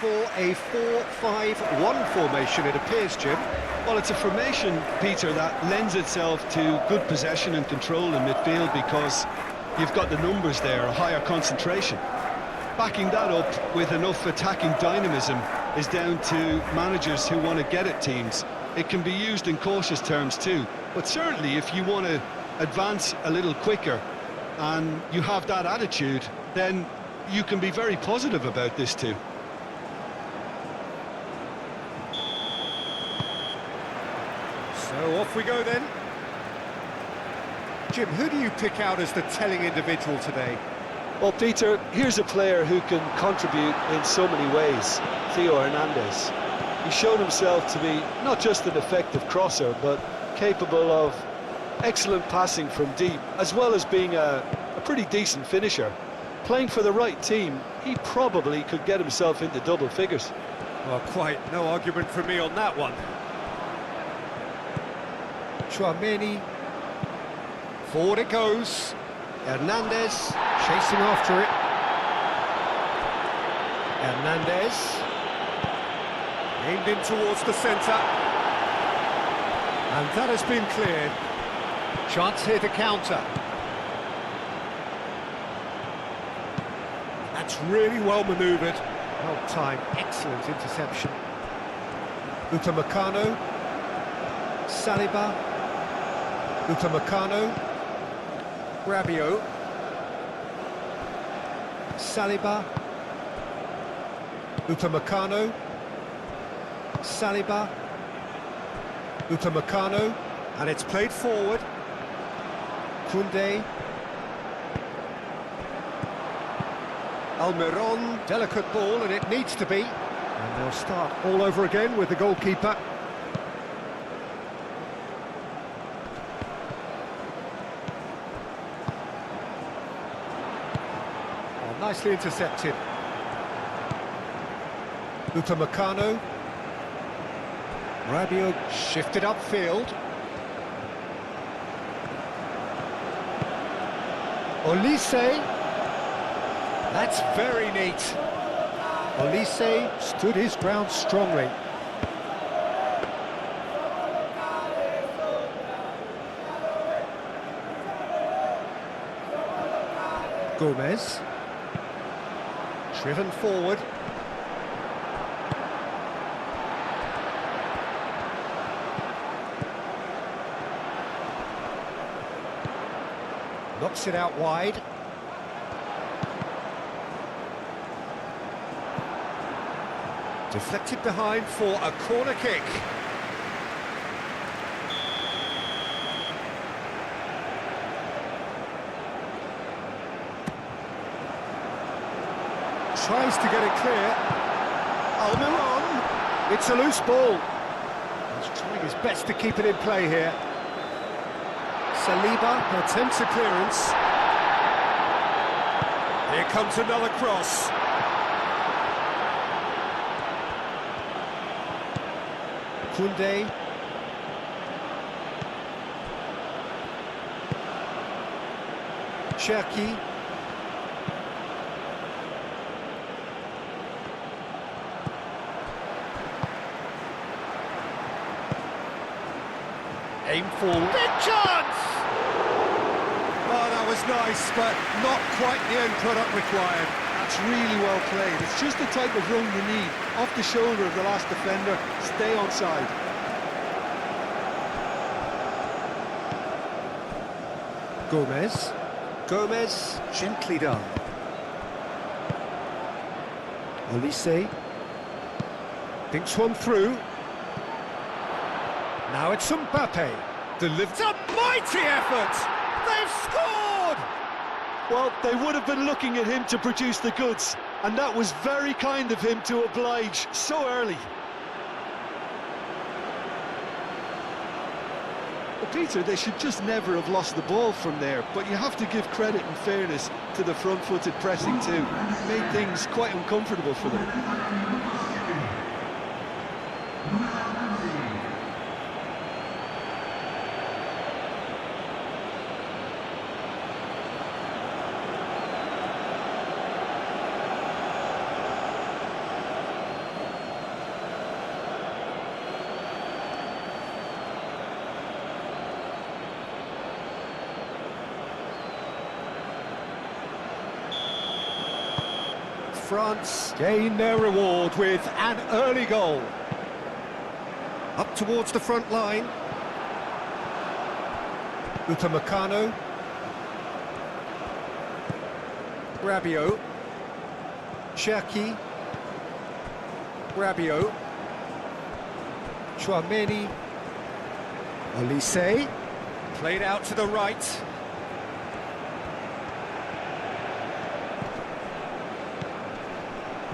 for a 4-5-1 formation, it appears, Jim. Well, it's a formation, Peter, that lends itself to good possession and control in midfield because you've got the numbers there, a higher concentration. Backing that up with enough attacking dynamism is down to managers who want to get at teams. It can be used in cautious terms too, but certainly if you want to advance a little quicker and you have that attitude, then you can be very positive about this too. So off we go then. Jim, who do you pick out as the telling individual today? Well, Peter, here's a player who can contribute in so many ways, Theo Hernandez. He's shown himself to be not just an effective crosser, but capable of excellent passing from deep, as well as being a pretty decent finisher. Playing for the right team, he probably could get himself into double figures. Well, quite no argument from me on that one. Chouameni. Forward it goes. Hernandez chasing after it. Hernandez. Aimed in towards the centre. And that has been cleared. Chance here to counter. That's really well manoeuvred. Well timed, excellent interception. Upamecano. Saliba. Upamecano. Rabiot. Saliba. Upamecano. Saliba. Upamecano. And it's played forward. Koundé. Almiron, delicate ball, and it needs to be. And they'll start all over again with the goalkeeper. Oh, nicely intercepted. Upamecano. Rabiot shifted upfield. Olise. That's very neat. Olise stood his ground strongly. Gomez. Driven forward. Knocks it out wide. Deflected behind for a corner kick. Tries to get it clear. Almiron. It's a loose ball. He's trying his best to keep it in play here. Saliba attempts a clearance. Here comes another cross. Koundé. Cherki. Aim forward. Big chance! Oh, that was nice, but not quite the end product required. That's really well played. It's just the type of run you need. Off the shoulder of the last defender, stay onside. Gomez. Gomez, gently done. Olise. Thinks one through. Now it's Mbappe. Delivers a mighty effort! They've scored! Well, they would have been looking at him to produce the goods, and that was very kind of him to oblige so early. Well, Peter, they should just never have lost the ball from there, but you have to give credit and fairness to the front-footed pressing too. It made things quite uncomfortable for them. France gain their reward with an early goal. Up towards the front line. Upamecano. Rabiot. Cherki. Rabiot. Chouameni. Olise. Played out to the right.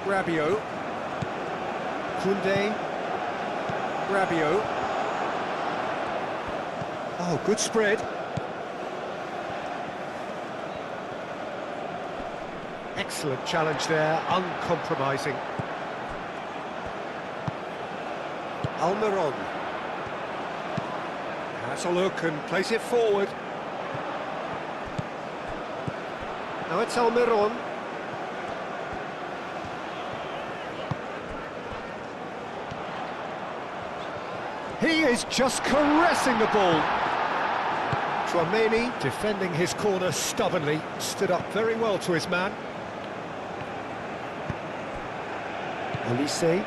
Rabiot. Koundé. Rabiot. Oh, good spread. Excellent challenge there, uncompromising. Almiron. Has a look and plays it forward. Now it's Almiron. He is just caressing the ball. Chouameni defending his corner stubbornly, stood up very well to his man. Olise.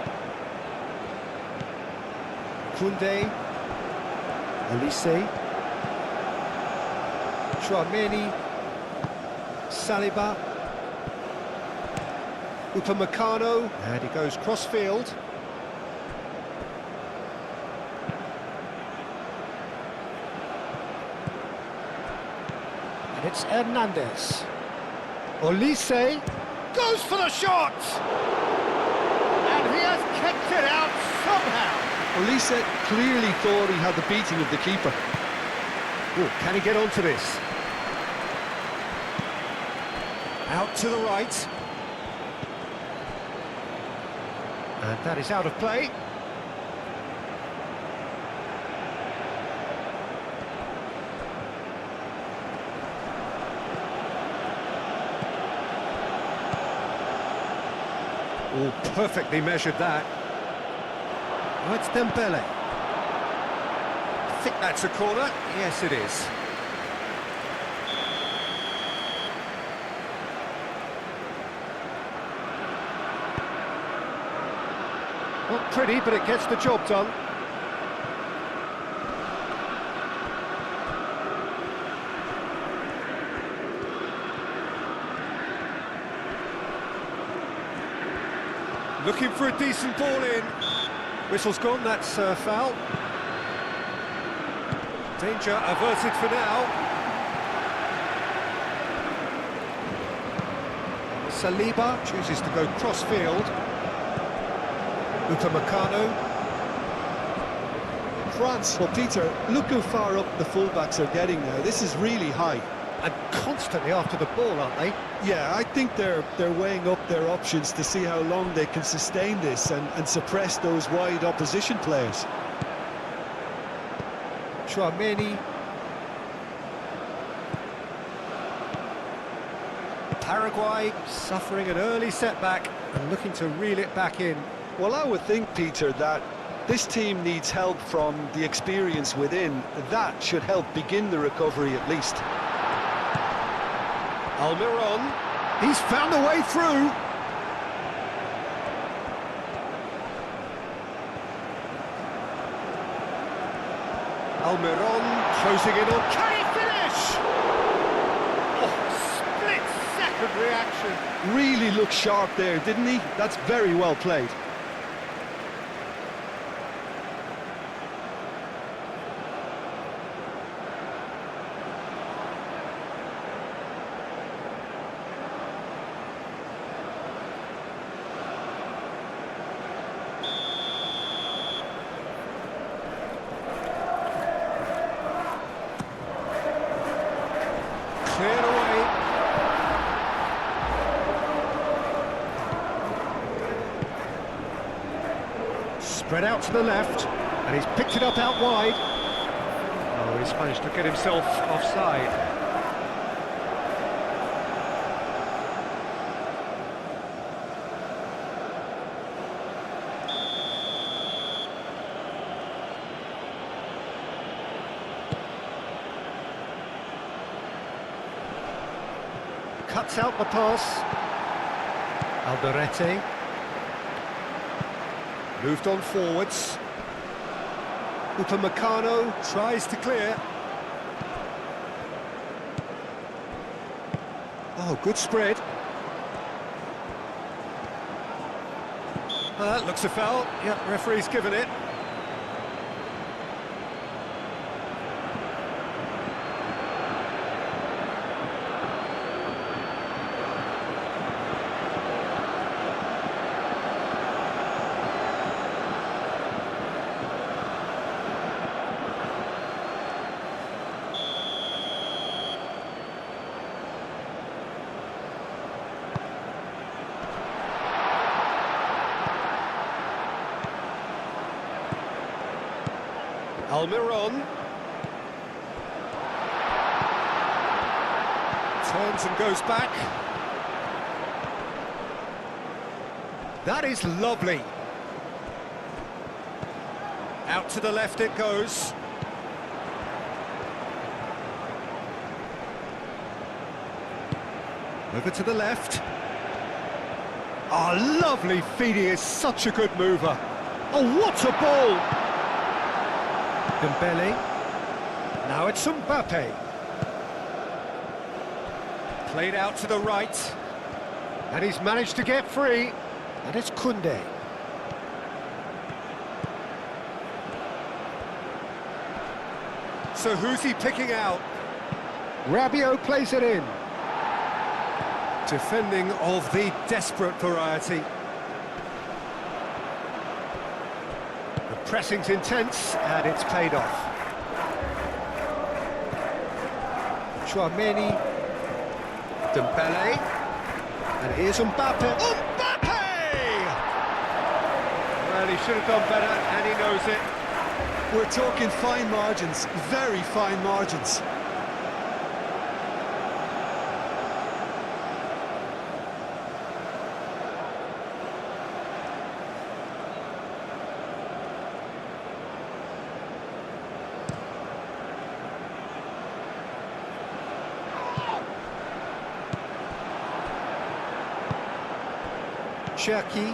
Koundé. Olise. Chouameni. Saliba. Upamecano. And he goes cross-field. And it's Hernandez. Olise goes for the shot! And he has kept it out somehow. Olise clearly thought he had the beating of the keeper. Ooh, can he get onto this? Out to the right. And that is out of play. Oh, perfectly measured that. Oh, it's Dembele. I think that's a corner. Yes, it is. Not pretty, but it gets the job done. Looking for a decent ball in. Whistle's gone, that's foul. Danger averted for now. Saliba chooses to go cross-field. Upamecano. France, well, Peter, look how far up the fullbacks are getting now. This is really high. And constantly after the ball, aren't they? Yeah, I think they're weighing up their options to see how long they can sustain this and suppress those wide opposition players. Chouameni. Paraguay suffering an early setback and looking to reel it back in. Well, I would think, Peter, that this team needs help from the experience within. That should help begin the recovery at least. Almiron, he's found a way through. Almiron closing in on. Can he finish? Oh, split-second reaction. Really looked sharp there, didn't he? That's very well played. Cleared away. Spread out to the left, and he's picked it up out wide. Oh, he's managed to get himself offside. Cuts out the pass. Alderete. Moved on forwards. Upamecano tries to clear. Oh, good spread. Oh, that looks a foul. Yep, referee's given it. Almiron. Turns and goes back. That is lovely. Out to the left it goes. Over to the left. Oh, lovely feeding, is such a good mover. Oh, what a ball! Dembele. Now it's Mbappe. Played out to the right. And he's managed to get free. And it's Koundé. So who's he picking out? Rabiot plays it in. Defending of the desperate variety. Pressing's intense, and it's paid off. Chouameni, Dembele, and here's Mbappe. Mbappe! Well, he should have done better, and he knows it. We're talking fine margins, very fine margins. Cherki,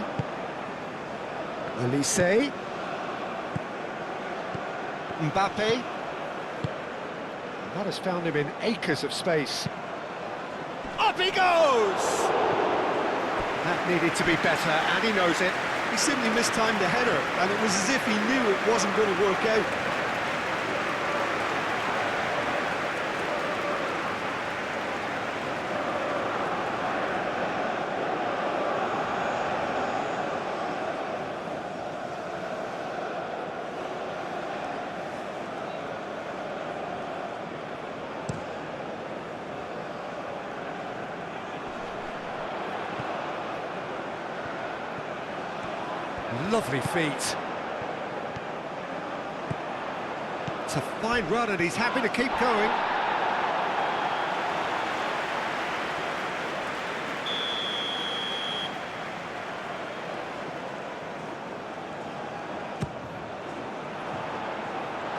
Elise, Mbappe. That has found him in acres of space. Up he goes! That needed to be better, and he knows it. He simply mistimed the header, and it was as if he knew it wasn't going to work out. Lovely feet. It's a fine run and he's happy to keep going.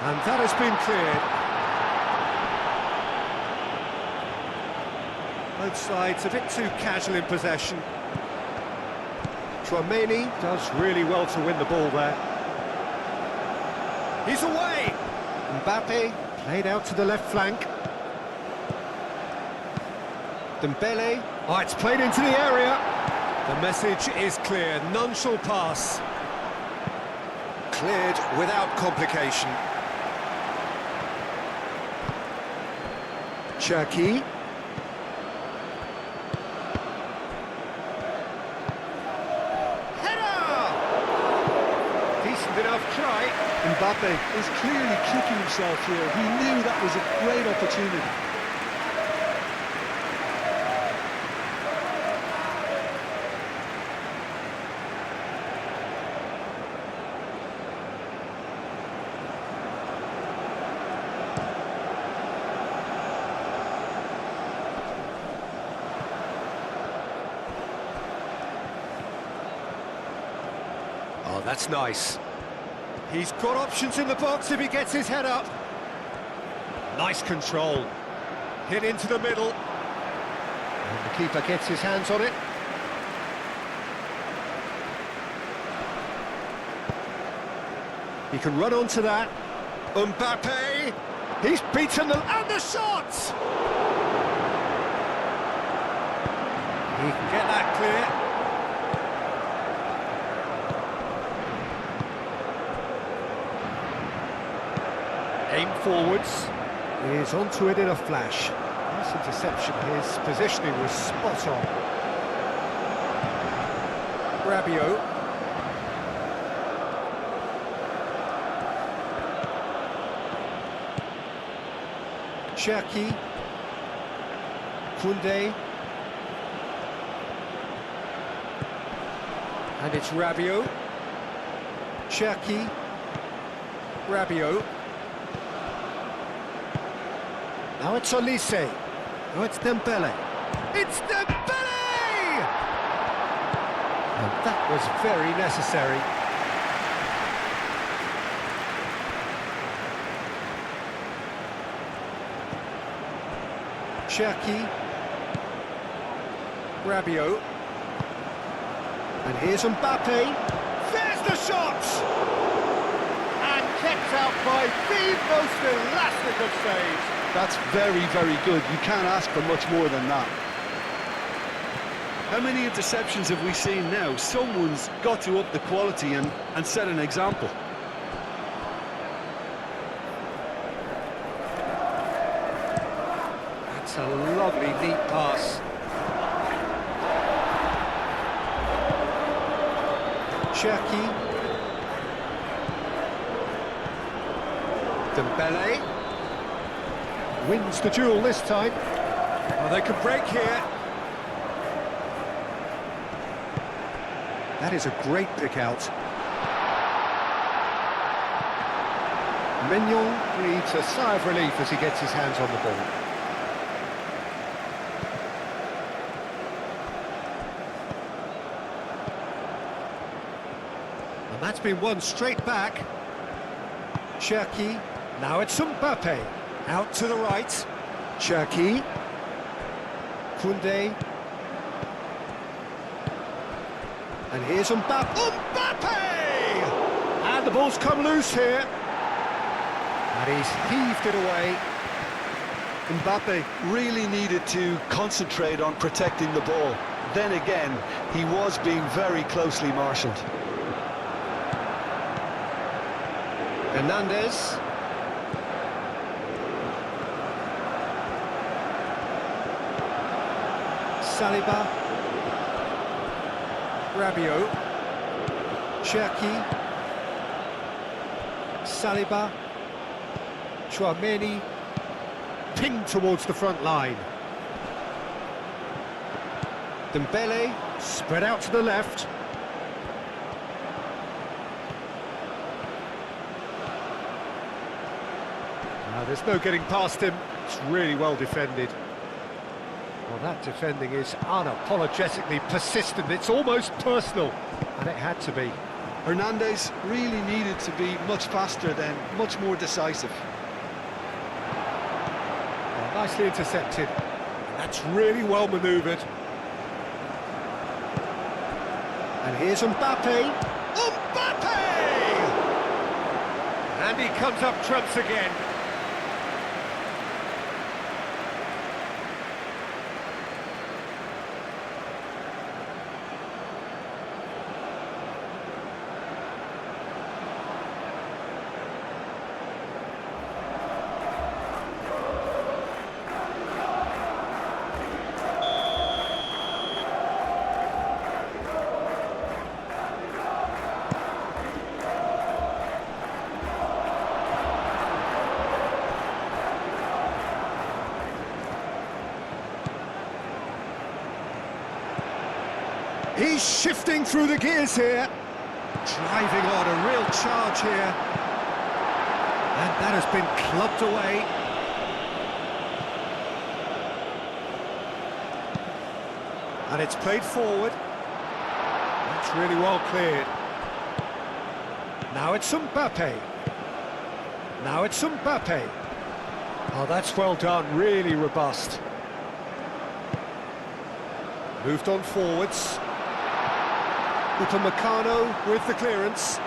And that has been cleared. Both sides a bit too casual in possession. Chouameni does really well to win the ball there. He's away! Mbappe played out to the left flank. Dembele. Oh, it's played into the area. The message is clear. None shall pass. Cleared without complication. Cherki. Enough try. Mbappe is clearly kicking himself here. He knew that was a great opportunity. Oh, that's nice. He's got options in the box if he gets his head up. Nice control. Hit into the middle. And the keeper gets his hands on it. He can run onto that. Mbappe! He's beaten them, and the shot! He can get that clear. Aim forwards. He's onto it in a flash. Nice interception. His positioning was spot on. Rabiot. Cherki. Koundé. And it's Rabiot. Cherki. Rabiot. Now it's Olise. Now it's Dembele. It's Dembele! And that was very necessary. Cherki. Rabiot. And here's Mbappe. There's the shot! And kept out by the most elastic of saves. That's very, very good. You can't ask for much more than that. How many interceptions have we seen now? Someone's got to up the quality and set an example. That's a lovely, neat pass. Cherki. Dembele. Wins the duel this time. Oh, they can break here. That is a great pick out. Mignon breathes a sigh of relief as he gets his hands on the ball. And that's been won straight back. Cherki. Now it's Mbappe. Out to the right. Cherki. Koundé. And here's Mbappe. Mbappe! And the ball's come loose here. And he's heaved it away. Mbappe really needed to concentrate on protecting the ball. Then again, he was being very closely marshalled. Hernandez. Saliba. Rabiot. Cherki. Saliba. Chouameni. Pinged towards the front line. Dembele. Spread out to the left. There's no getting past him. It's really well defended. Well, that defending is unapologetically persistent. It's almost personal, and it had to be. Hernandez really needed to be much faster then, much more decisive. Well, nicely intercepted. That's really well manoeuvred. And here's Mbappe. Mbappe! And he comes up trumps again. He's shifting through the gears here. Driving on, a real charge here. And that has been clubbed away. And it's played forward. That's really well cleared. Now it's Mbappe. Now it's Mbappe. Oh, that's well done, really robust. Moved on forwards. Upamecano with the clearance.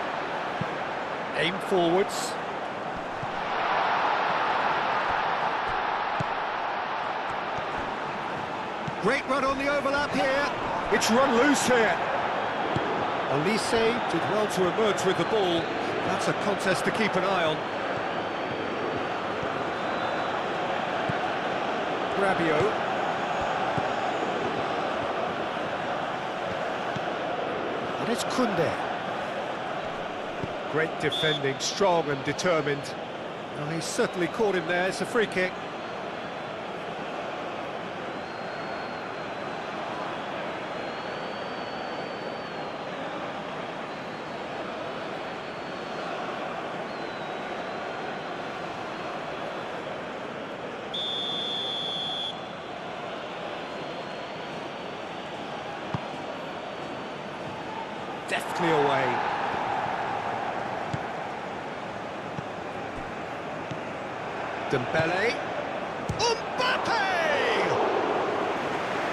Aim forwards. Great run on the overlap here. It's run loose here. Elise did well to emerge with the ball. That's a contest to keep an eye on. Rabiot. And it's Koundé. Great defending, strong and determined. Well, he's certainly caught him there. It's a free kick. Deftly away. Dembele. Mbappe!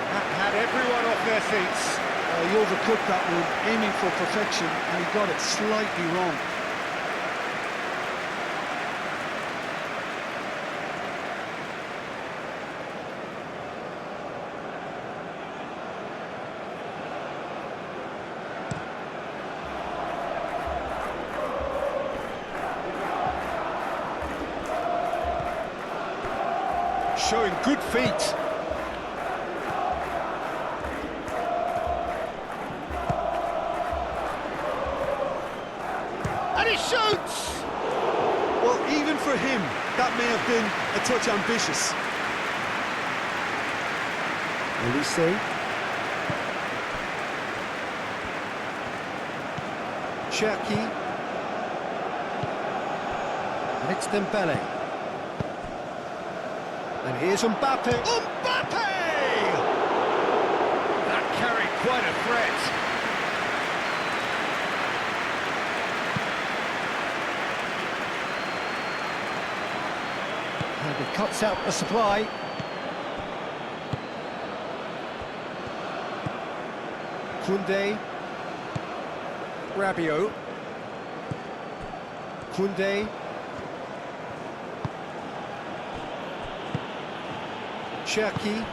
That had everyone off their seats. He overcooked that one, aiming for perfection, and he got it slightly wrong. Showing good feet. And he shoots! Well, even for him, that may have been a touch ambitious. Elise. Cherki. And it's Dembele. And here's Mbappe. Mbappe! That carried quite a threat. And he cuts out the supply. Koundé. Rabiot. Koundé. Cherki.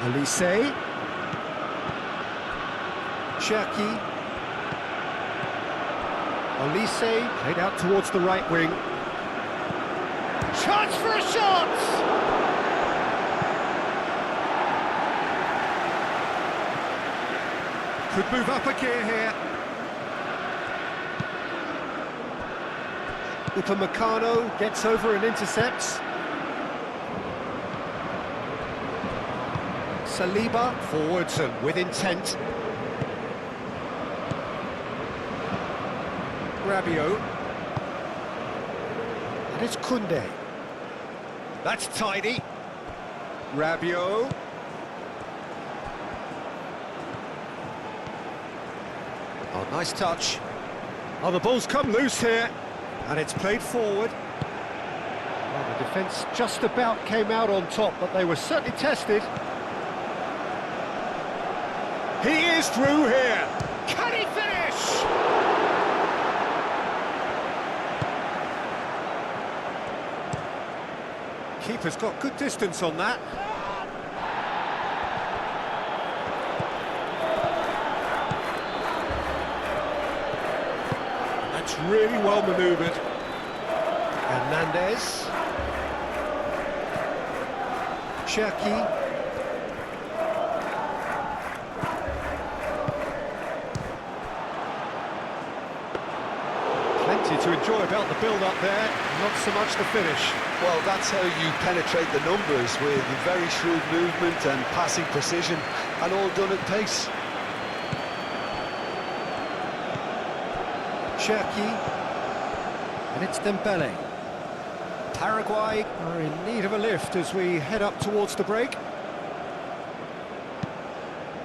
Elise. Cherki. Elise played out towards the right wing. Chance for a shot! Could move up a gear here. Upamecano gets over and intercepts. Saliba forwards and with intent. Rabiot. And it's Koundé. That's tidy. Rabiot. Oh, nice touch. Oh, the ball's come loose here. And it's played forward. Well, the defence just about came out on top, but they were certainly tested. He is through here. Can he finish? Keeper's got good distance on that. That's really well manoeuvred. Hernandez. Cherki. Plenty to enjoy about the build-up there, not so much the finish. Well, that's how you penetrate the numbers, with very shrewd movement and passing precision, and all done at pace. Cherki. And it's Dembele. Paraguay are in need of a lift as we head up towards the break.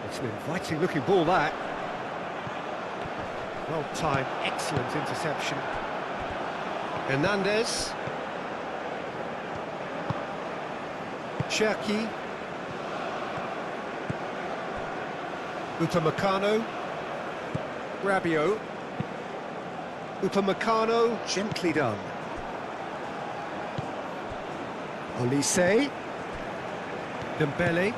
It's an inviting looking ball, that. Well timed, excellent interception. Hernandez. Cherki. Upamecano. Rabiot. Upamecano, gently done. Olise. Dembele.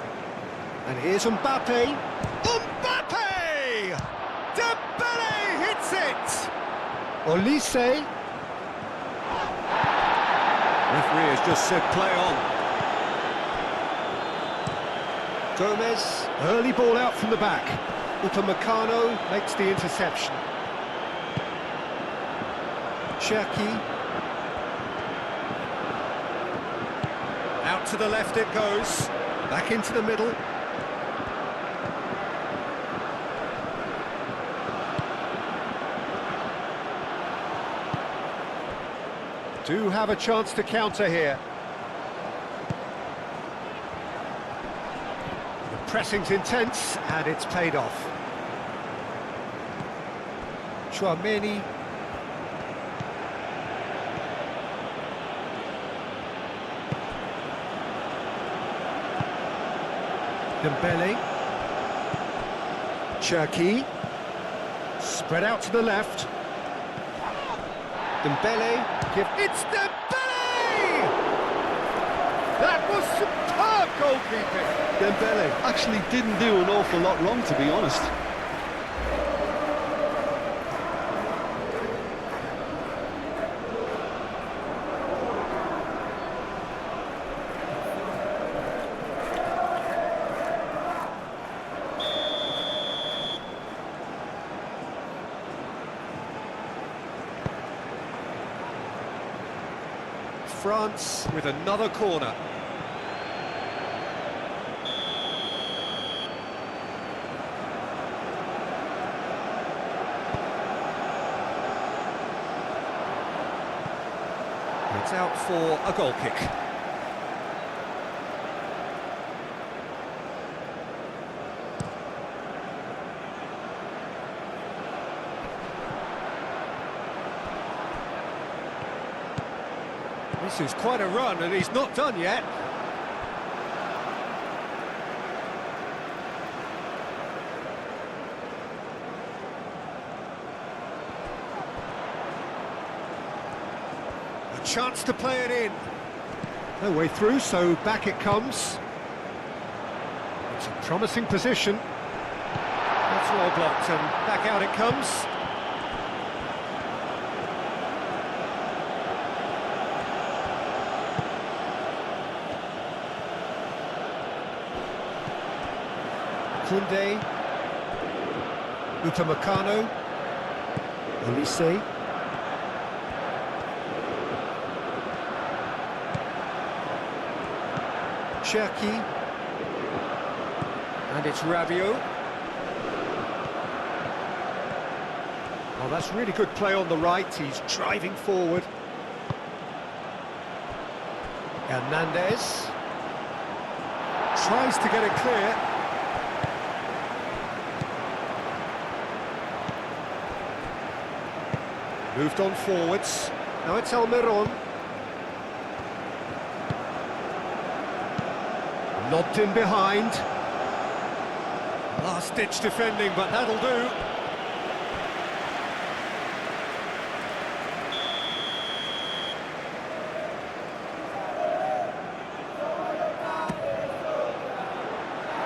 And here's Mbappe. Mbappe! Dembele hits it! Olise. Referee has just said play on. Gomez, early ball out from the back. Upamecano makes the interception. Cherki. Out to the left it goes. Back into the middle. Do have a chance to counter here. The pressing's intense and it's paid off. Tchouaméni. Dembele. Cherki. Spread out to the left. Dembele. It's Dembele! That was superb goalkeeping. Dembele actually didn't do an awful lot wrong, to be honest. France with another corner. It's out for a goal kick. This is quite a run, and he's not done yet. A chance to play it in. No way through, so back it comes. It's a promising position. That's well blocked, and back out it comes. Koundé, Upamecano, Olise, Cherki, and it's Rabiot. Oh, that's really good play on the right, he's driving forward. Hernandez tries to get it clear. Moved on forwards. Now it's Almiron. Lobbed in behind. Last-ditch defending, but that'll do.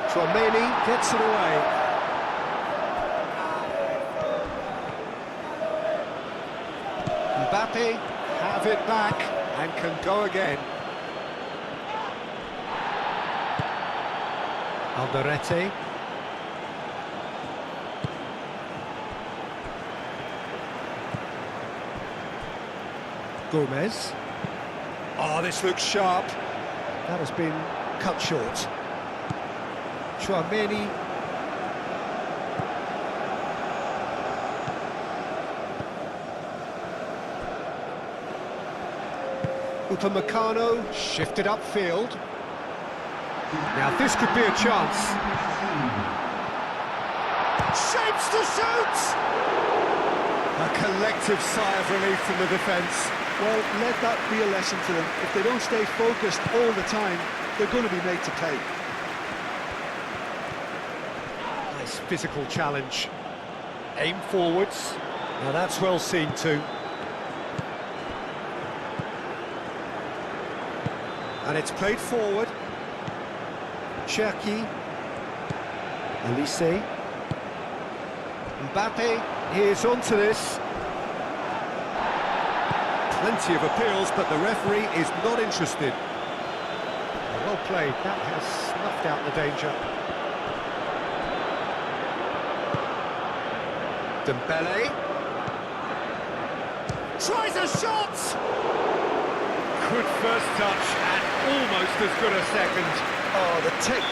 Tchouaméni gets it away. Mbappe have it back and can go again. Alderete. Gomez. Oh, this looks sharp. That has been cut short. Tchouaméni. Upamecano shifted upfield. Now this could be a chance. Shapes to shoot! A collective sigh of relief from the defence. Well, let that be a lesson to them. If they don't stay focused all the time, they're going to be made to pay. Nice physical challenge. Aim forwards. Now that's well seen too. And it's played forward. Cherki. Elise. Mbappe is onto this. Plenty of appeals, but the referee is not interested. Well played, that has snuffed out the danger. Dembele. Tries a shot! Good first touch and almost as good a second. Oh, the take.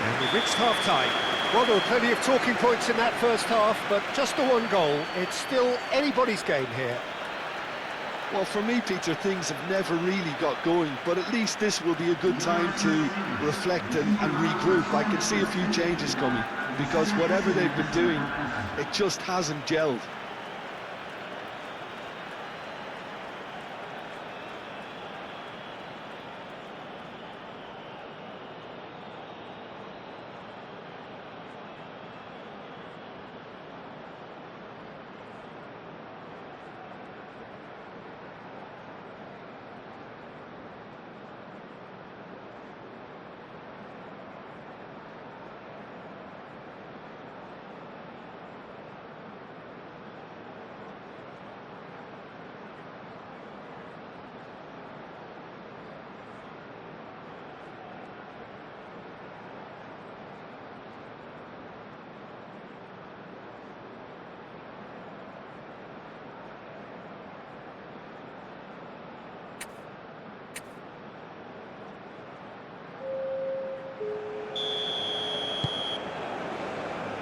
And we've reached half-time. Well, there were plenty of talking points in that first half, but just the one goal. It's still anybody's game here. Well, for me, Peter, things have never really got going, but at least this will be a good time to reflect and regroup. I can see a few changes coming, because whatever they've been doing, it just hasn't gelled.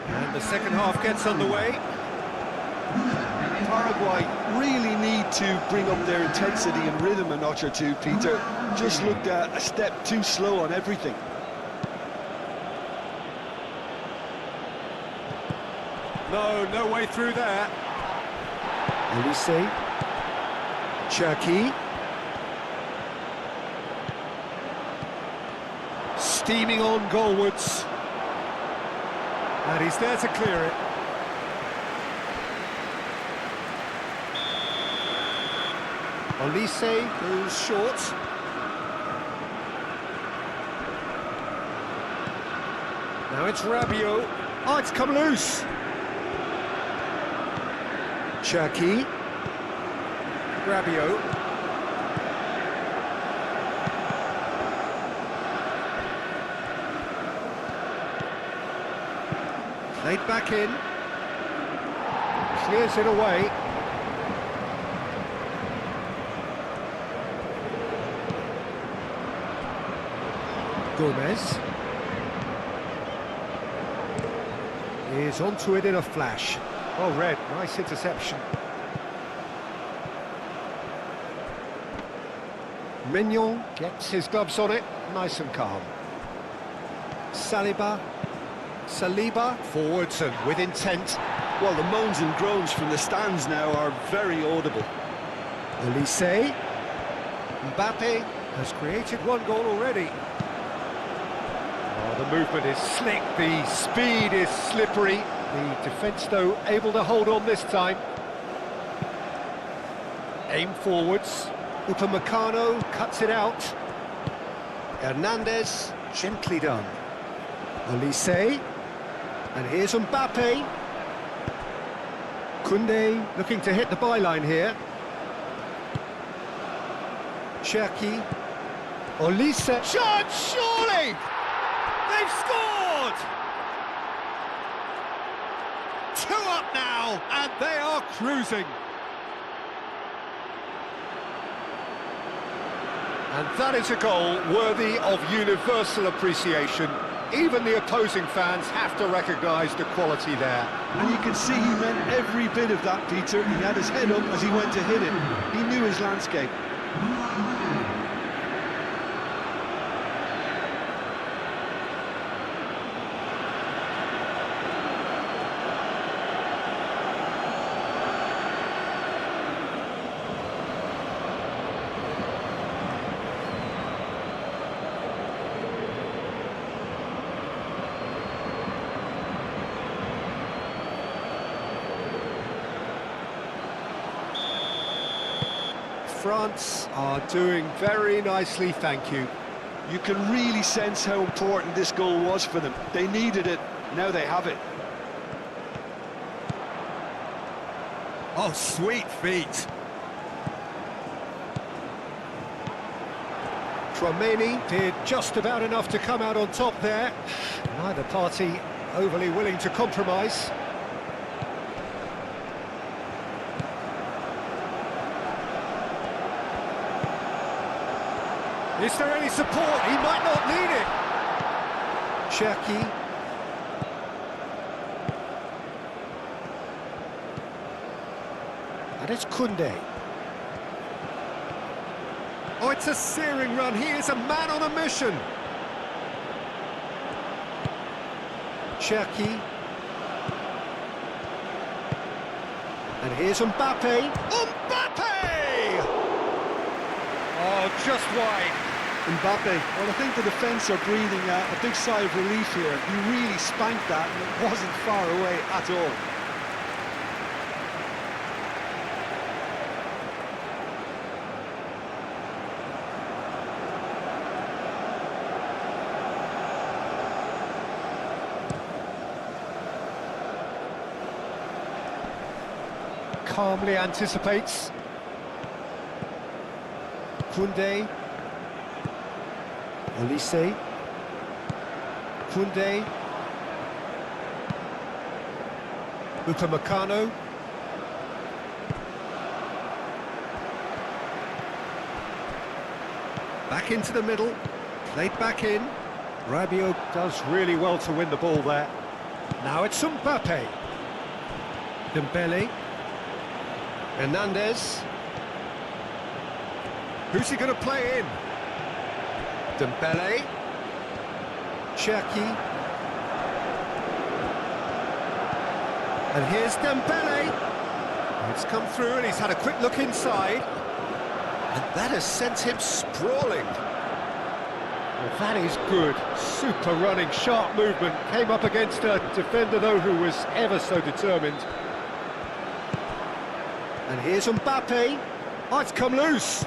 And the second half gets underway. Paraguay really need to bring up their intensity and rhythm a notch or two, Peter. Just looked a step too slow on everything. No way through there. Elise. Cherki. Steaming on goalwards. And he's there to clear it. Elise goes short. Now it's Rabiot. Oh, it's come loose. Cherki. Rabiot. Played back in. Clears it away. Gomez. Is onto it in a flash. Well read, nice interception. Mignon gets his gloves on it, nice and calm. Saliba. Forwards and with intent. Well, the moans and groans from the stands now are very audible. Elise. Mbappe has created one goal already. Oh, the movement is slick, the speed is slippery. The defence, though, able to hold on this time. Aim forwards. Upamecano cuts it out. Hernandez, gently done. Elise. And here's Mbappe. Koundé looking to hit the byline here. Cherki. Olise. Shot, surely! They've scored! 2 up now, and they are cruising. And that is a goal worthy of universal appreciation. Even the opposing fans have to recognise the quality there. And you can see he meant every bit of that, Peter. He had his head up as he went to hit it. He knew his landscape. France are doing very nicely, thank you. You can really sense how important this goal was for them. They needed it, now they have it. Oh, sweet feet. Tchouaméni did just about enough to come out on top there. Neither party overly willing to compromise. Is there any support? He might not need it. Cherki. And it's Koundé. Oh, it's a searing run. He is a man on a mission. Cherki. And here's Mbappe. Mbappe! Oh, just wide. Mbappe, well, I think the defence are breathing a big sigh of relief here. He really spanked that and it wasn't far away at all. Calmly anticipates. Koundé. Olise. Koundé. Upamecano. Back into the middle. Played back in. Rabiot does really well to win the ball there. Now it's Mbappe. Dembele. Hernandez. Who's he going to play in? Dembele. Cherki. And here's Dembele. It's come through and he's had a quick look inside. And that has sent him sprawling. Well, that is good. Super running, sharp movement. Came up against a defender, though, who was ever so determined. And here's Mbappe. Oh, it's come loose.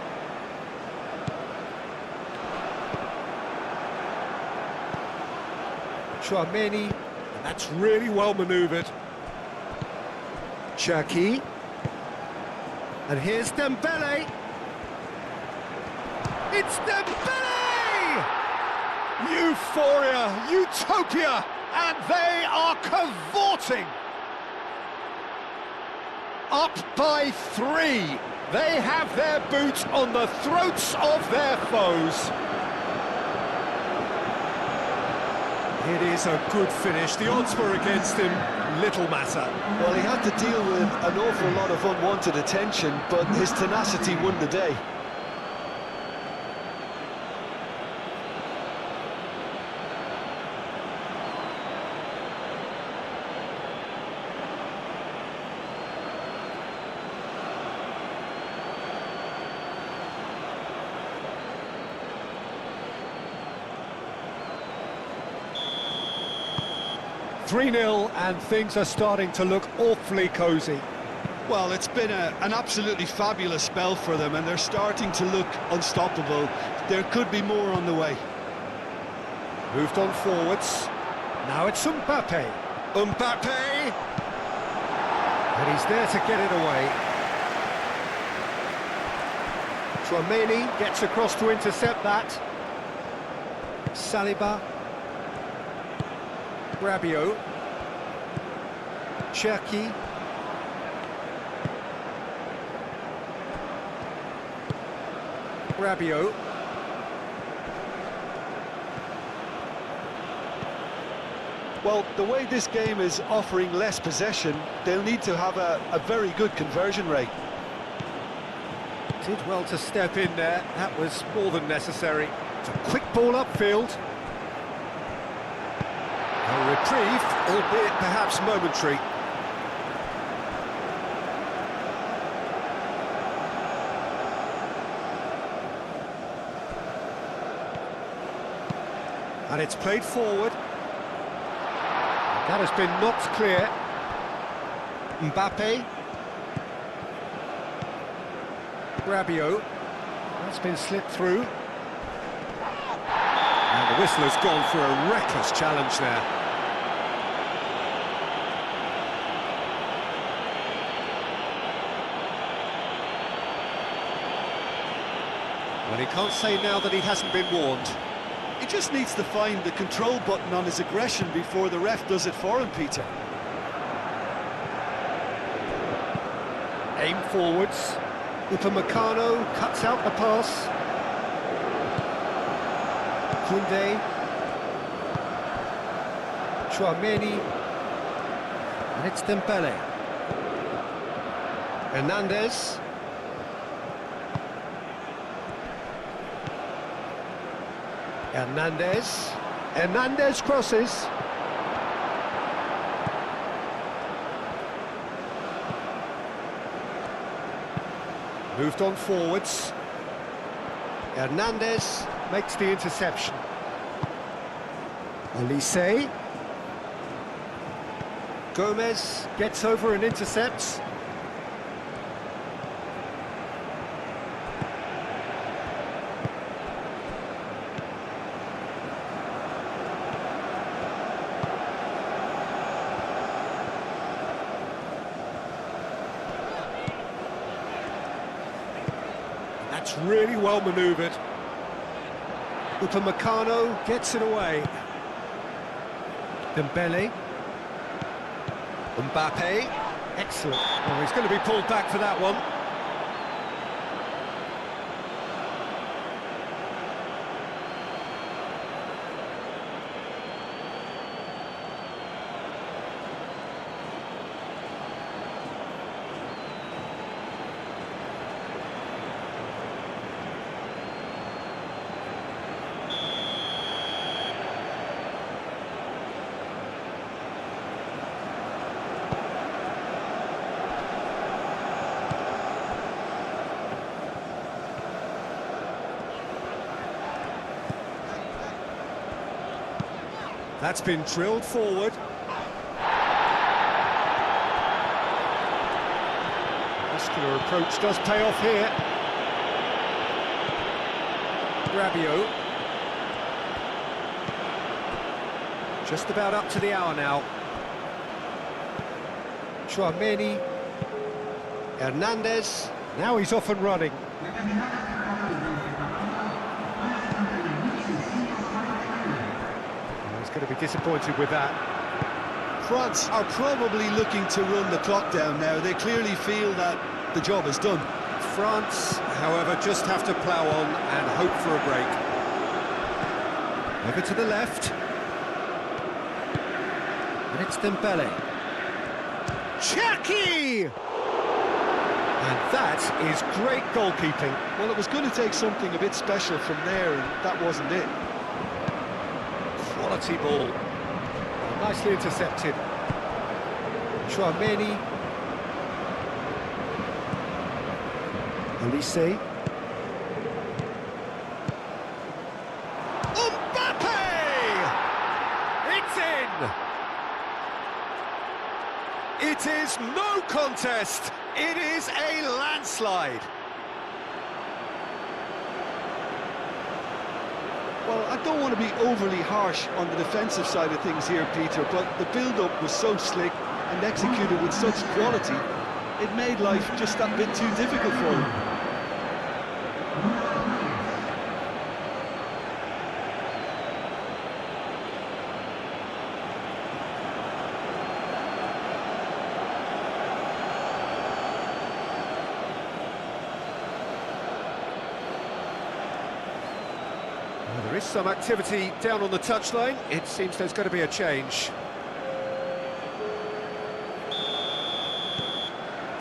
Tchouaméni, and that's really well manoeuvred. Cherki. And here's Dembele. It's Dembele! Euphoria, utopia, and they are cavorting. Up by 3. They have their boot on the throats of their foes. It is a good finish. The odds were against him. Little matter. Well, he had to deal with an awful lot of unwanted attention, but his tenacity won the day. (3-0) and things are starting to look awfully cosy. Well, it's been an absolutely fabulous spell for them and they're starting to look unstoppable. There could be more on the way. Moved on forwards. Now it's Mbappe. Mbappe! And he's there to get it away. Tchouaméni gets across to intercept that. Saliba. Rabiot. Cherki. Rabiot. Well, the way this game is offering less possession, they'll need to have a very good conversion rate. Did well to step in there. That was more than necessary. It's a quick ball upfield. A reprieve, albeit perhaps momentary. And it's played forward. That has been knocked clear. Mbappe. Rabiot. That's been slipped through. And the whistle has gone for a reckless challenge there. Well, he can't say now that he hasn't been warned. He just needs to find the control button on his aggression before the ref does it for him, Peter. Aim forwards. Upamecano cuts out the pass. Koundé. Chouameni. And it's Dembele. Hernandez. Hernandez. Hernandez crosses. Moved on forwards. Hernandez makes the interception. Olise. Gomez gets over and intercepts. That's really well manoeuvred. Upamecano gets it away. Dembele. Mbappe. Excellent. Oh, he's going to be pulled back for that one. That's been drilled forward. Muscular approach does pay off here. Rabiot. Just about up to the hour now. Chouameni. Hernandez. Now he's off and running. Going to be disappointed with that. France are probably looking to run the clock down now. They clearly feel that the job is done. France, however, just have to plough on and hope for a break. Over to the left. And it's Dembele. Chucky! And that is great goalkeeping. Well, it was going to take something a bit special from there, and that wasn't it. Quality ball. Nicely intercepted. Chouameni. Olise. Mbappe! It's in! It is no contest. It is a landslide. Well, I don't want to be overly harsh on the defensive side of things here, Peter, but the build-up was so slick and executed with such quality, it made life just that bit too difficult for them. There is some activity down on the touchline. It seems there's going to be a change.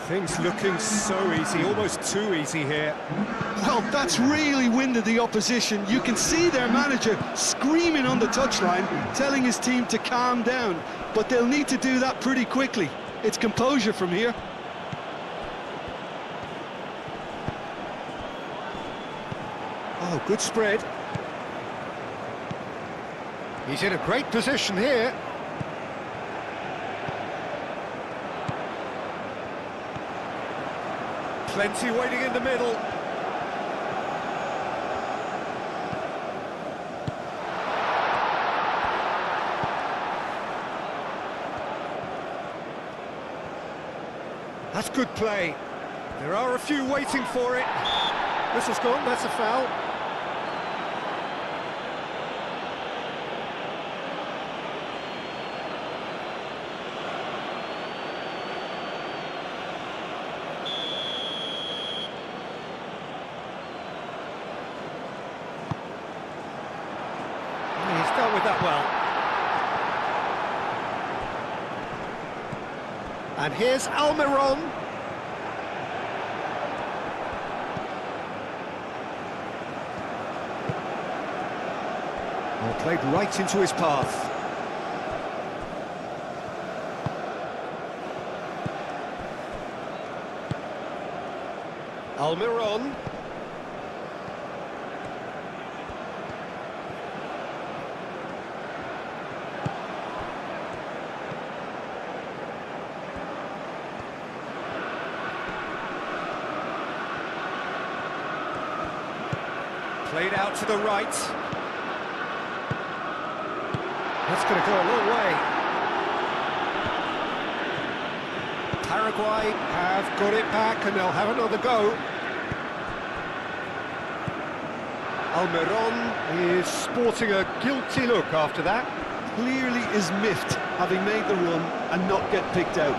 Things looking so easy, almost too easy here. Well, that's really winded the opposition. You can see their manager screaming on the touchline, telling his team to calm down, but they'll need to do that pretty quickly. It's composure from here. Oh, good spread. He's in a great position here. Plenty waiting in the middle. That's good play. There are a few waiting for it. This has gone, that's a foul. He's dealt with that well. And here's Almiron. Well, played right into his path. Almiron. Played out to the right. That's going to go a long way. Paraguay have got it back and they'll have another go. Almiron is sporting a guilty look after that. Clearly is miffed having made the run and not get picked out.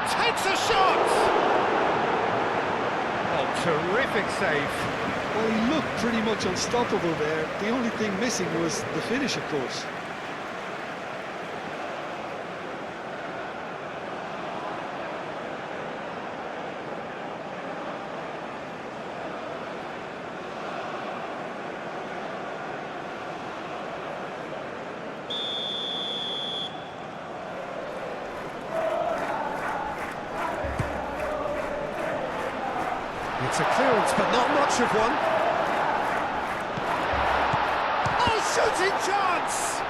Takes a shot! Oh, terrific save. Well, he looked pretty much unstoppable there. The only thing missing was the finish, of course. It's a clearance, but not much of one. Oh, shooting chance!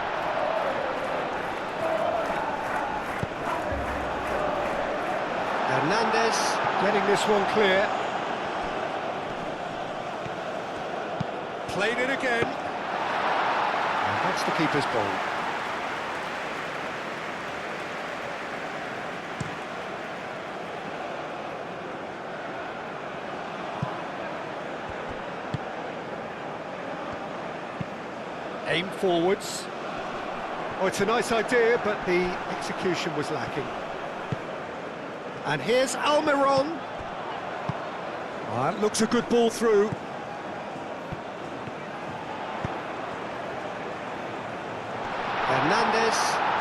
Hernandez getting this one clear. Played it again. And that's the keeper's ball. Aim forwards. Oh, it's a nice idea, but the execution was lacking. And here's Almiron. Oh, that looks a good ball through. Hernandez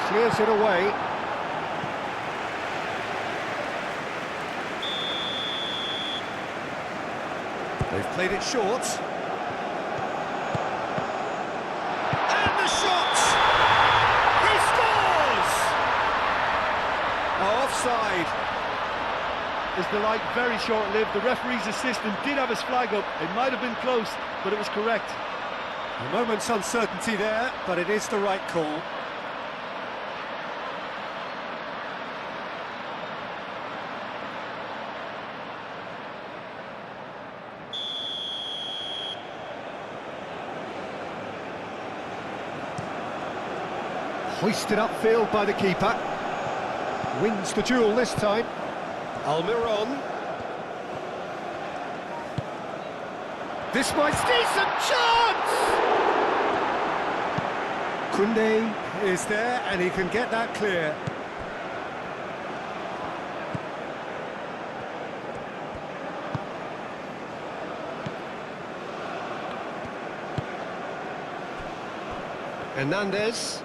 clears it away. They've played it short. Offside. Is the light very short-lived? The referee's assistant did have his flag up. It might have been close, but it was correct. A moment's uncertainty there, but it is the right call. Hoisted upfield by the keeper. Wins the duel this time. Almiron. This might decent chance! Koundé is there and he can get that clear. Hernandez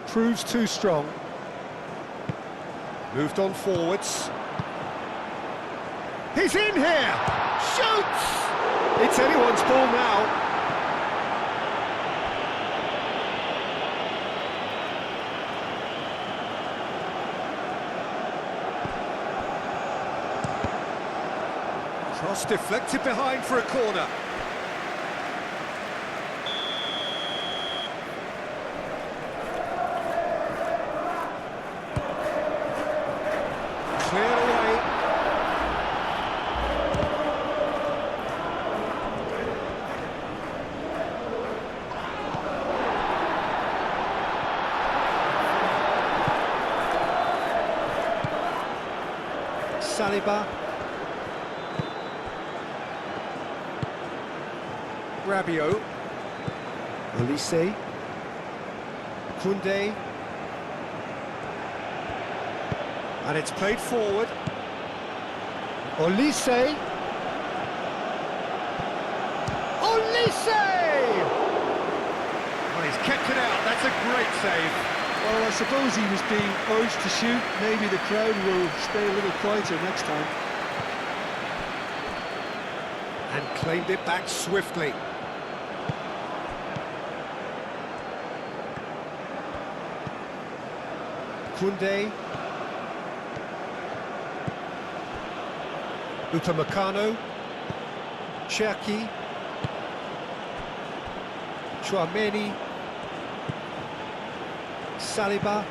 proves too strong. Moved on forwards. He's in here! Shoots! It's anyone's ball now. Cross deflected behind for a corner. Saliba. Rabiot. Olise. Koundé. And it's played forward. Olise. Olise! Well, he's kept it out. That's a great save. Well, I suppose he was being urged to shoot. Maybe the crowd will stay a little quieter next time. And claimed it back swiftly. Koundé. Upamecano. Cherki. Chouameni. Saliba.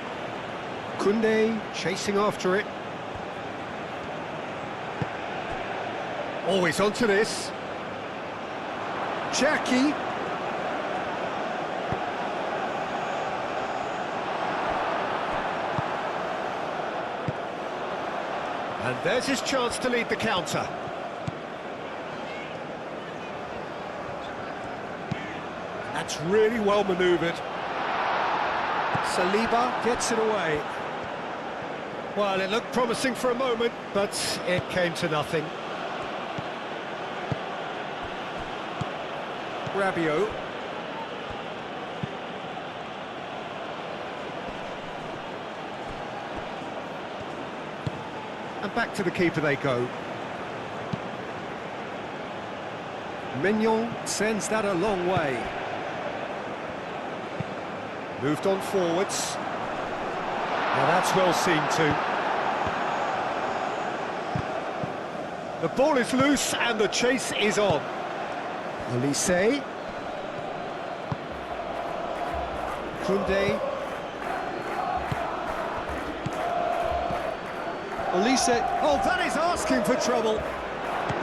Koundé chasing after it. Always onto this. Cherki. And there's his chance to lead the counter. That's really well manoeuvred. Saliba gets it away. Well, it looked promising for a moment, but it came to nothing. Rabiot. And back to the keeper they go. Mignon sends that a long way. Moved on forwards. Now that's well seen too. The ball is loose and the chase is on. Olise. Koundé. Olise. Oh, that is asking for trouble.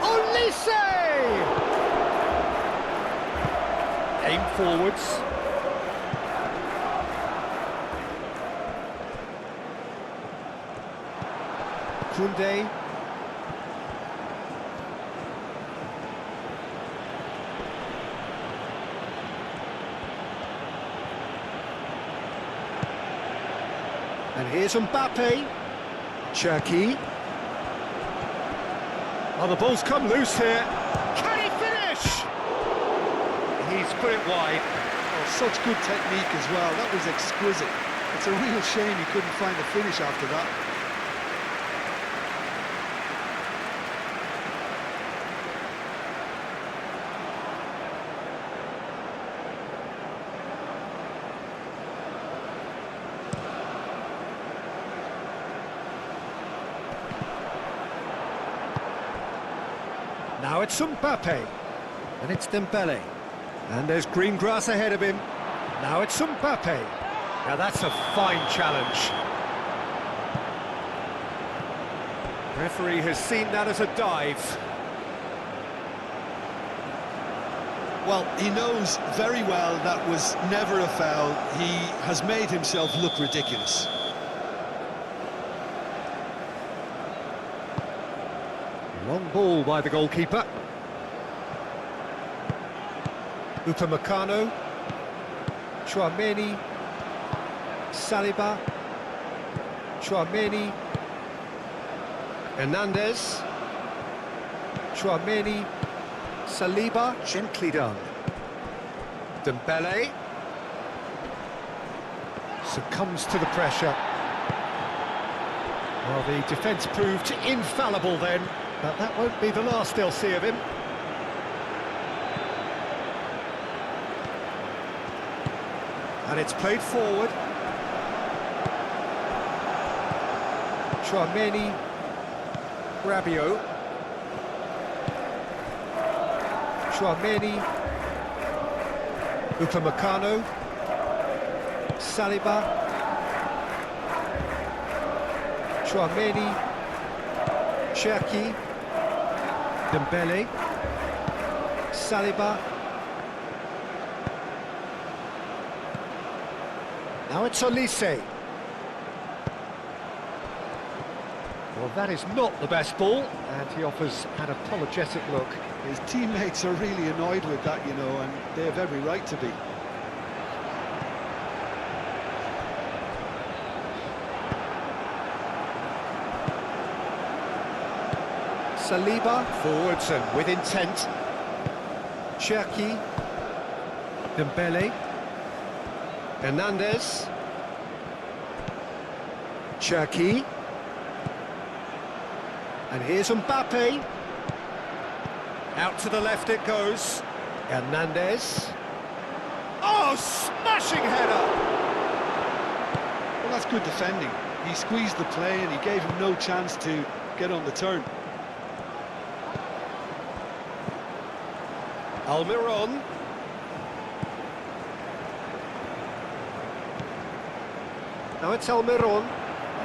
Olise! Aim forwards. Koundé. And here's Mbappe. Cherki. Oh, the ball's come loose here. Can he finish? He's put it wide. Oh, such good technique as well. That was exquisite. It's a real shame he couldn't find a finish after that. Now it's Mbappe. And it's Dembele. And there's green grass ahead of him. Now it's Mbappe. Now that's a fine challenge. Referee has seen that as a dive. Well, he knows very well that was never a foul. He has made himself look ridiculous. Long ball by the goalkeeper. Upamecano. Chouameni. Saliba. Chouameni. Hernandez. Chouameni. Saliba. Gently done. Dembele. Succumbs to the pressure. Well, the defence proved infallible then, but that won't be the last they'll see of him. And it's played forward. Chouameni. Rabiot. Chouameni. Upamecano. Saliba. Chouameni. Cherki. Dembele. Saliba. Now it's Olise. Well, that is not the best ball, and he offers an apologetic look. His teammates are really annoyed with that, you know, and they have every right to be. Saliba, forwards and with intent. Cherki. Dembele. Hernandez. Cherki. And here's Mbappe. Out to the left it goes. Hernandez. Oh, smashing header! Well, that's good defending. He squeezed the play and he gave him no chance to get on the turn. Almiron. Now it's Almiron.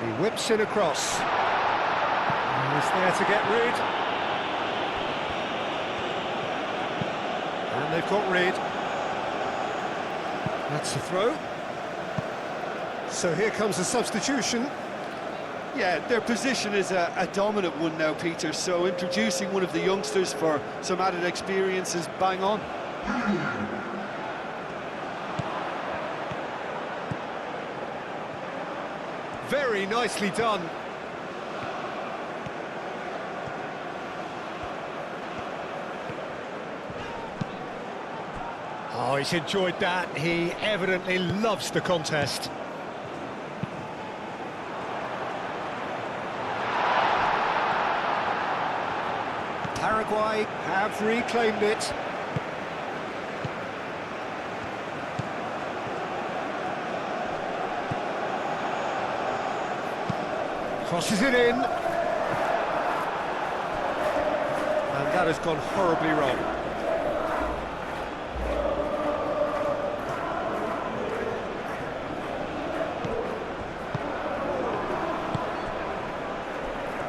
He whips in across. He's there to get rid. And they've got rid. That's the throw. So here comes a substitution. Yeah, their position is a dominant one now, Peter, so introducing one of the youngsters for some added experience is bang on. Very nicely done. Oh, he's enjoyed that. He evidently loves the contest. Paraguay have reclaimed it. Crosses it in. And that has gone horribly wrong.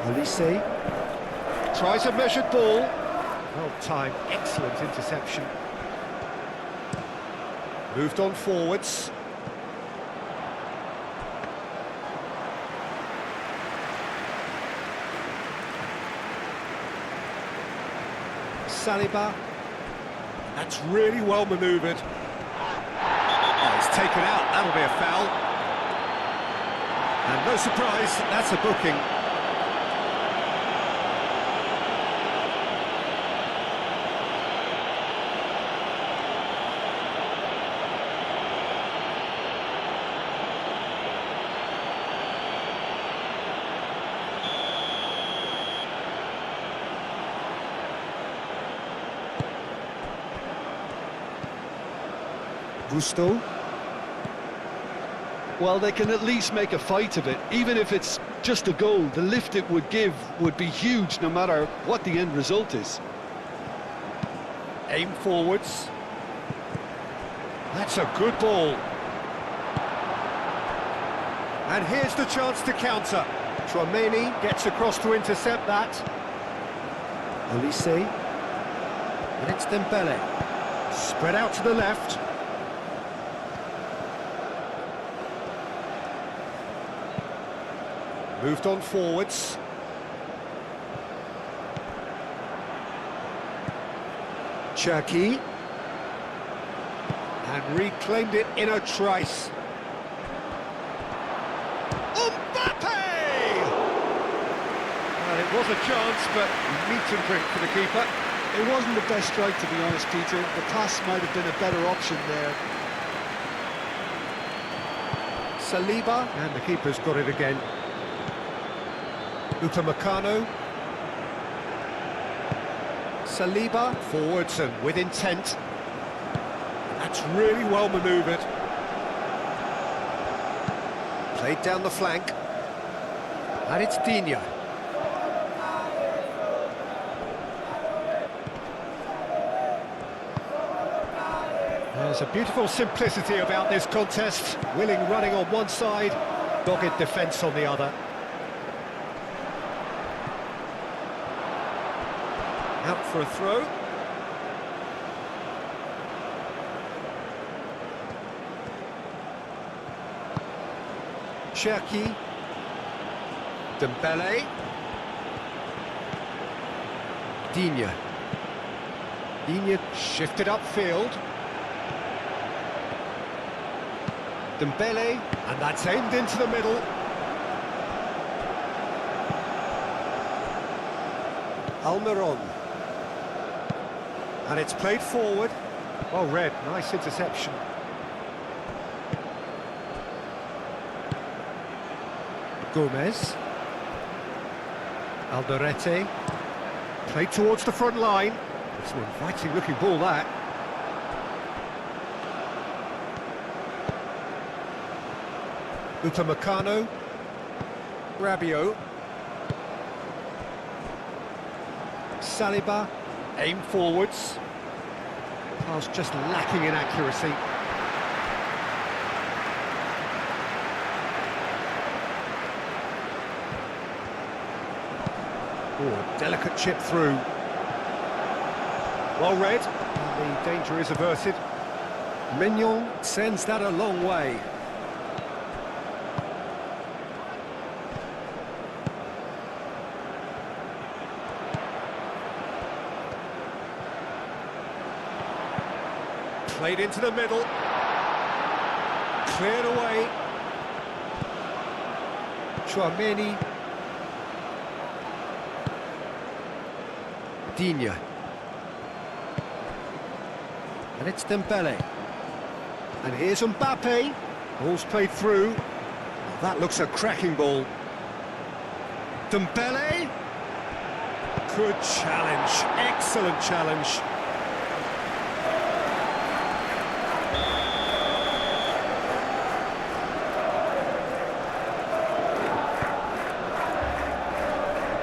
Olise tries a measured ball. Well timed, excellent interception. Moved on forwards. Saliba. That's really well manoeuvred. Oh, he's taken out. That'll be a foul. And no surprise, that's a booking. Gusto. Well, they can at least make a fight of it. Even if it's just a goal, the lift it would give would be huge no matter what the end result is. Aim forwards. That's a good ball. And here's the chance to counter. Tchouaméni gets across to intercept that. Olise. And it's Dembele. Spread out to the left. Moved on forwards. Cherki. And reclaimed it in a trice. Mbappe! Well, it was a chance, but meet and drink for the keeper. It wasn't the best strike, to be honest, Peter. The pass might have been a better option there. Saliba, and the keeper's got it again. Upamecano. Saliba, forwards and with intent. That's really well manoeuvred. Played down the flank. And it's Dina. There's a beautiful simplicity about this contest. Willing running on one side, dogged defence on the other. Out for a throw. Cherki. Dembele. Digne. Digne shifted upfield. Dembele, and that's aimed into the middle. Almiron. And it's played forward. Well read, nice interception. Gomez. Alderete. Played towards the front line. It's an inviting looking ball, that. Upamecano. Rabiot. Saliba. Aim forwards. Pass just lacking in accuracy. Oh, delicate chip through. Well read, and the danger is averted. Mignon sends that a long way. Played into the middle. Cleared away. Chouameni. Digne. And it's Dembele. And here's Mbappe. Ball's played through. Well, that looks a cracking ball. Dembele. Good challenge. Excellent challenge.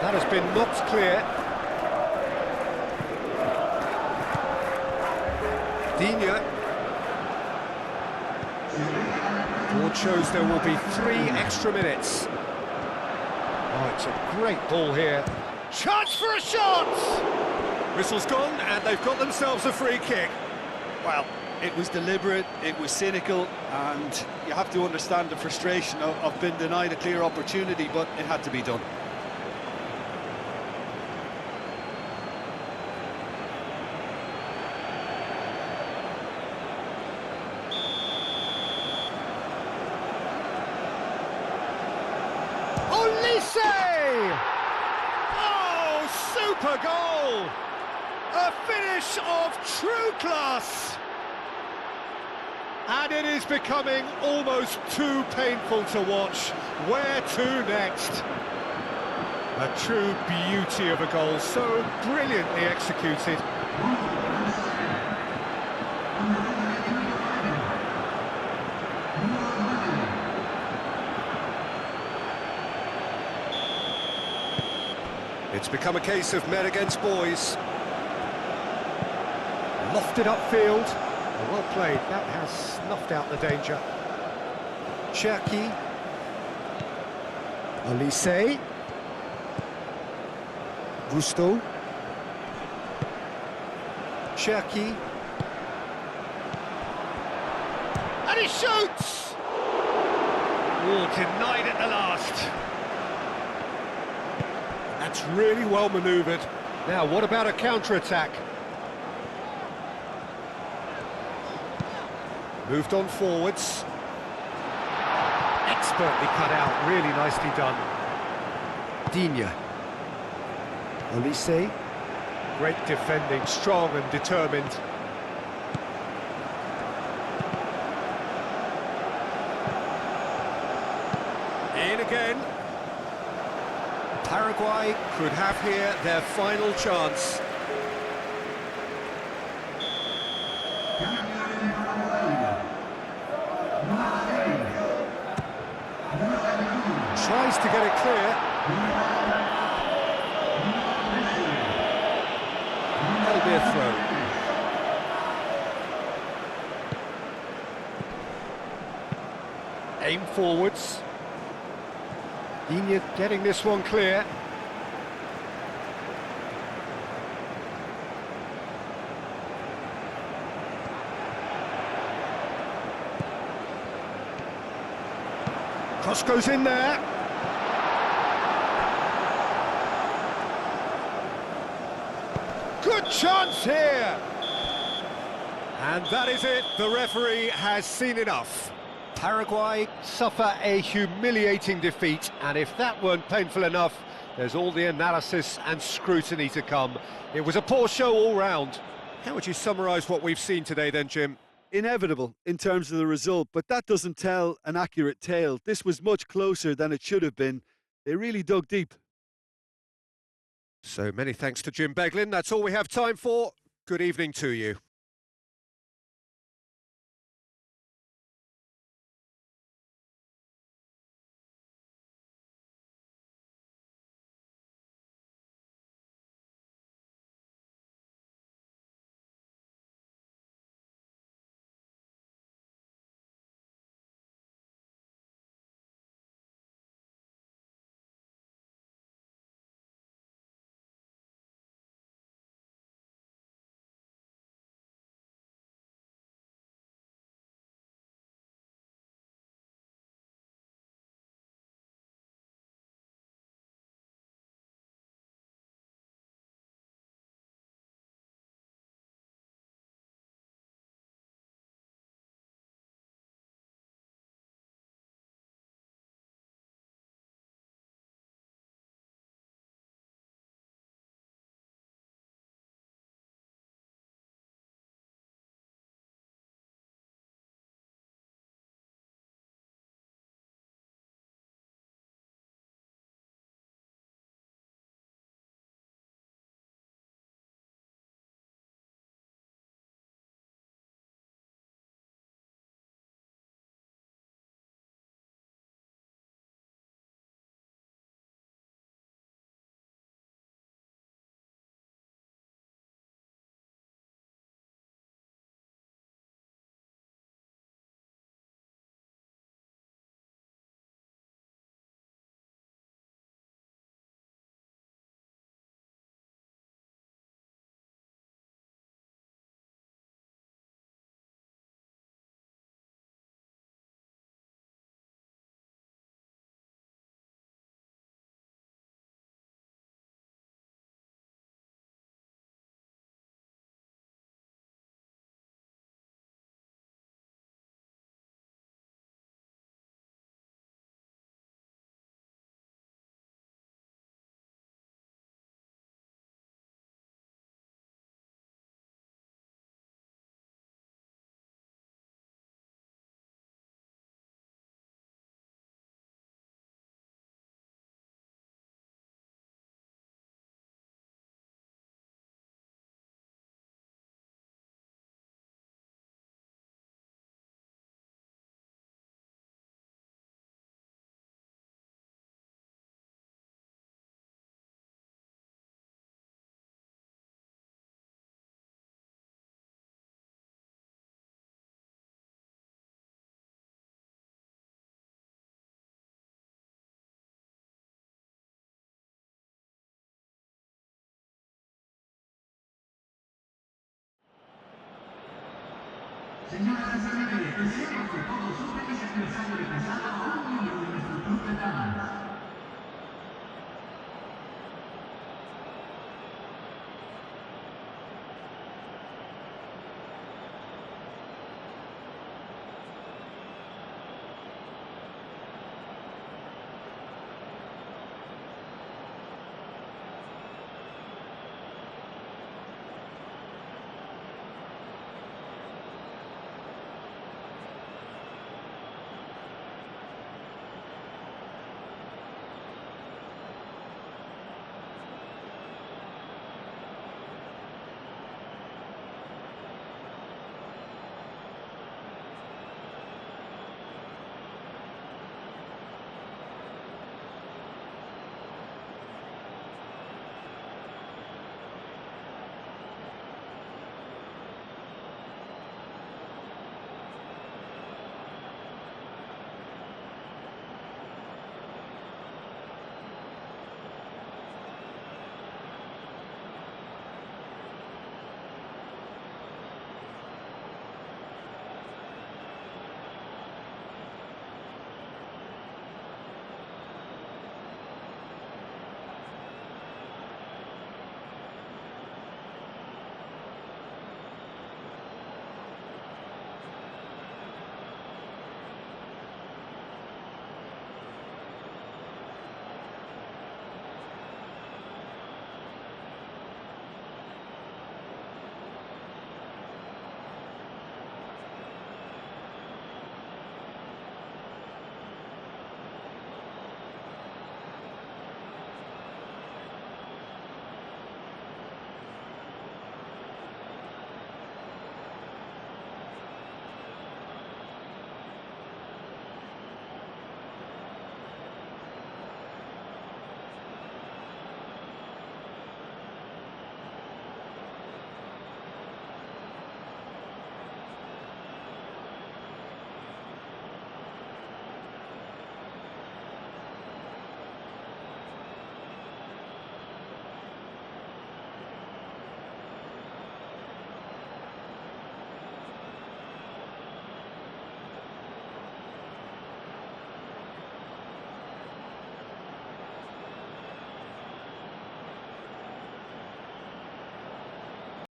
That has been knocked clear. Digne. Board shows there will be 3 extra minutes. Oh, it's a great ball here. Chance for a shot! Whistle's gone, and they've got themselves a free kick. Well, it was deliberate, it was cynical, and you have to understand the frustration of being denied a clear opportunity, but it had to be done. Oh, super goal! A finish of true class! And it is becoming almost too painful to watch. Where to next? A true beauty of a goal, so brilliantly executed. It's become a case of men against boys. Lofted upfield. Well played, that has snuffed out the danger. Cherki. Olise. Gusto. Cherki. And he shoots! Oh, denied at the last. That's really well manoeuvred. Now, what about a counter-attack? Moved on forwards. Expertly cut out, really nicely done. Digne. Olise. Great defending, strong and determined. In again. Paraguay could have here their final chance. Tries to get it clear. That'll be a throw. Aim forwards. Digne getting this one clear. Cross goes in there. Good chance here! And that is it, the referee has seen enough. Paraguay suffer a humiliating defeat, and if that weren't painful enough, there's all the analysis and scrutiny to come. It was a poor show all round. How would you summarise what we've seen today then, Jim? Inevitable in terms of the result, but that doesn't tell an accurate tale. This was much closer than it should have been. They really dug deep. So many thanks to Jim Beglin. That's all we have time for. Good evening to you. Señoras y señores, deseamos que todos ustedes expresan el pesado orgullo de nuestro club de damas.